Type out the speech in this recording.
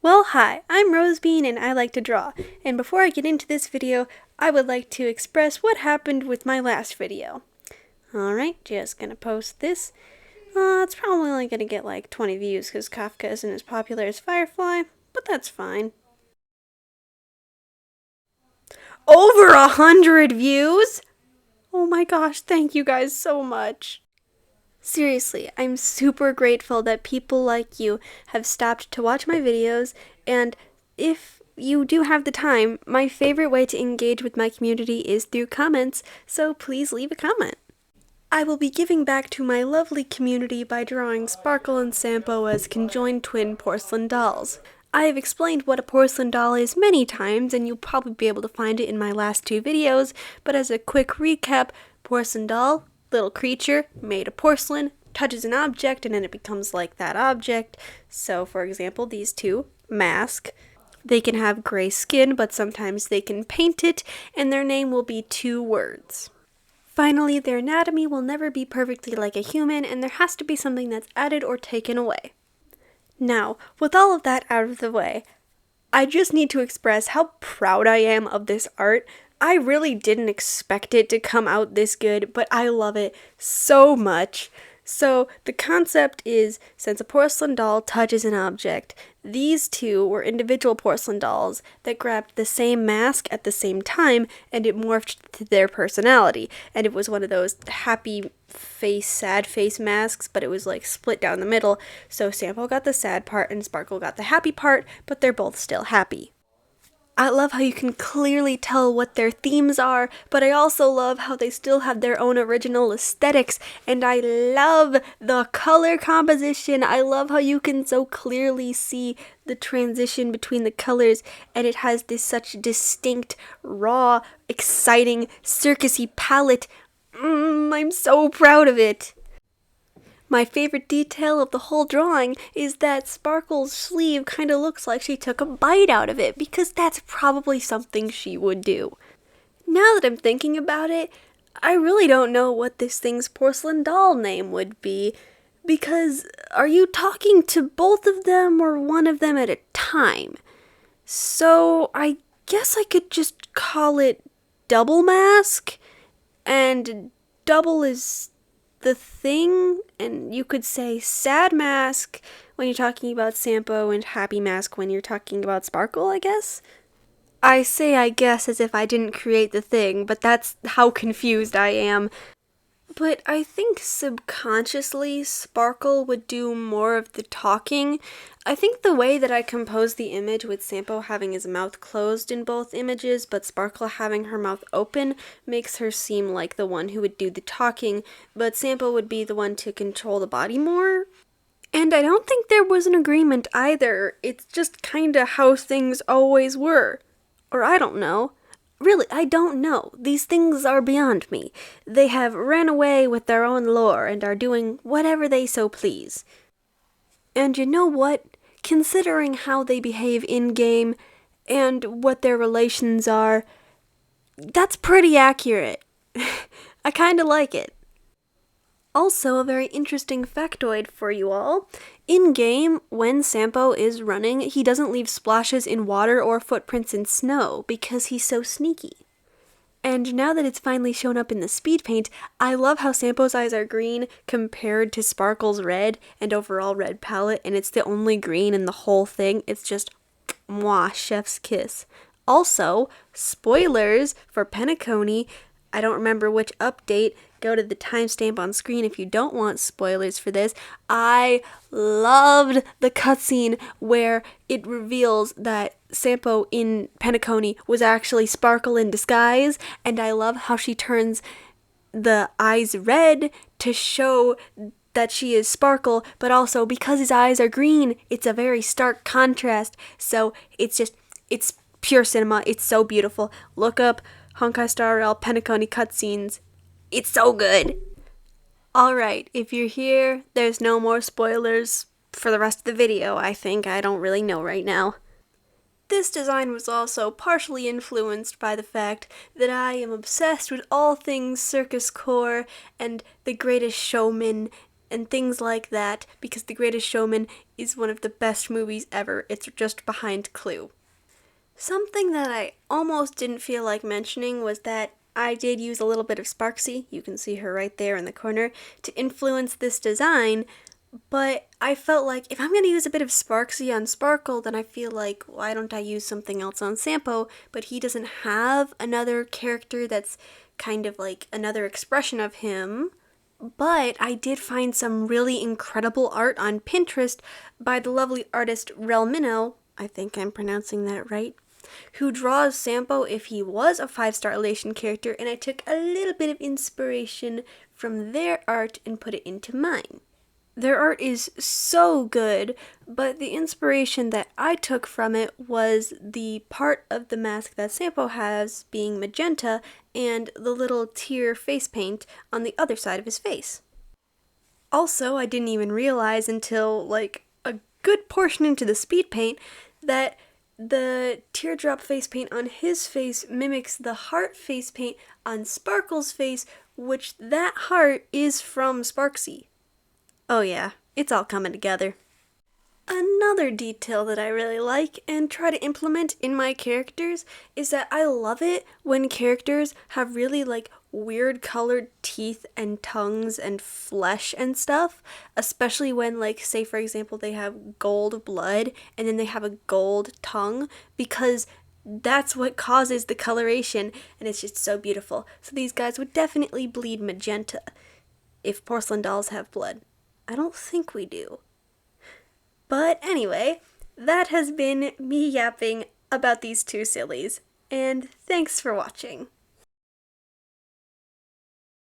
Well, hi, I'm Rosebean and I like to draw. And before I get into this video, I would like to express what happened with my last video. Alright, just gonna post this. It's probably only gonna get like 20 views because Kafka isn't as popular as Firefly, but that's fine. Over 100 views? Oh my gosh, thank you guys so much. Seriously, I'm super grateful that people like you have stopped to watch my videos, and if you do have the time, my favorite way to engage with my community is through comments, so please leave a comment. I will be giving back to my lovely community by drawing Sparkle and Sampo as conjoined twin porcelain dolls. I have explained what a porcelain doll is many times, and you'll probably be able to find it in my last two videos, but as a quick recap, porcelain doll, little creature, made of porcelain, touches an object, and then it becomes like that object. So, for example, these two, mask. They can have gray skin, but sometimes they can paint it, and their name will be two words. Finally, their anatomy will never be perfectly like a human, and there has to be something that's added or taken away. Now, with all of that out of the way, I just need to express how proud I am of this art. I really didn't expect it to come out this good, but I love it so much. So, the concept is, since a porcelain doll touches an object, these two were individual porcelain dolls that grabbed the same mask at the same time, and it morphed to their personality. And it was one of those happy face, sad face masks, but it was like split down the middle. So Sampo got the sad part and Sparkle got the happy part, but they're both still happy. I love how you can clearly tell what their themes are, but I also love how they still have their own original aesthetics, and I love the color composition. I love how you can so clearly see the transition between the colors, and it has this such distinct, raw, exciting, circusy palette. I'm so proud of it. My favorite detail of the whole drawing is that Sparkle's sleeve kind of looks like she took a bite out of it, because that's probably something she would do. Now that I'm thinking about it, I really don't know what this thing's porcelain doll name would be, because are you talking to both of them or one of them at a time? So I guess I could just call it Double Mask, and double is the thing, and you could say sad mask when you're talking about Sampo and happy mask when you're talking about Sparkle, I guess. I say I guess as if I didn't create the thing, but that's how confused I am. But I think subconsciously Sparkle would do more of the talking. I think the way that I composed the image with Sampo having his mouth closed in both images, but Sparkle having her mouth open, makes her seem like the one who would do the talking, but Sampo would be the one to control the body more. And I don't think there was an agreement either. It's just kinda how things always were. Or I don't know. Really, I don't know. These things are beyond me. They have ran away with their own lore and are doing whatever they so please. And you know what? Considering how they behave in-game and what their relations are, that's pretty accurate. I kinda like it. Also, a very interesting factoid for you all. In-game, when Sampo is running, he doesn't leave splashes in water or footprints in snow because he's so sneaky. And now that it's finally shown up in the speed paint, I love how Sampo's eyes are green compared to Sparkle's red and overall red palette, and it's the only green in the whole thing. It's just mwah, chef's kiss. Also, spoilers for Penacony. I don't remember which update. Go to the timestamp on screen if you don't want spoilers for this. I loved the cutscene where it reveals that Sampo in Penacony was actually Sparkle in disguise, and I love how she turns the eyes red to show that she is Sparkle, but also because his eyes are green, it's a very stark contrast. So it's pure cinema. It's so beautiful. Look up Honkai Star Rail Penacony cutscenes. It's so good. Alright, if you're here, there's no more spoilers for the rest of the video, I think. I don't really know right now. This design was also partially influenced by the fact that I am obsessed with all things circus core and The Greatest Showman and things like that, because The Greatest Showman is one of the best movies ever. It's just behind Clue. Something that I almost didn't feel like mentioning was that I did use a little bit of Sparksy, you can see her right there in the corner, to influence this design, but I felt like if I'm going to use a bit of Sparksy on Sparkle, then I feel like, why don't I use something else on Sampo? But he doesn't have another character that's kind of like another expression of him. But I did find some really incredible art on Pinterest by the lovely artist Relmino, I think I'm pronouncing that right, who draws Sampo if he was a 5-star elation character, and I took a little bit of inspiration from their art and put it into mine. Their art is so good, but the inspiration that I took from it was the part of the mask that Sampo has being magenta and the little tear face paint on the other side of his face. Also, I didn't even realize until like a good portion into the speed paint that the teardrop face paint on his face mimics the heart face paint on Sparkle's face, which that heart is from Sparksy. Oh yeah, it's all coming together. Another detail that I really like and try to implement in my characters is that I love it when characters have really like weird colored teeth and tongues and flesh and stuff, especially when like say for example they have gold blood and then they have a gold tongue, because that's what causes the coloration and it's just so beautiful. So these guys would definitely bleed magenta if porcelain dolls have blood. I don't think we do. But anyway, that has been me yapping about these two sillies, and thanks for watching.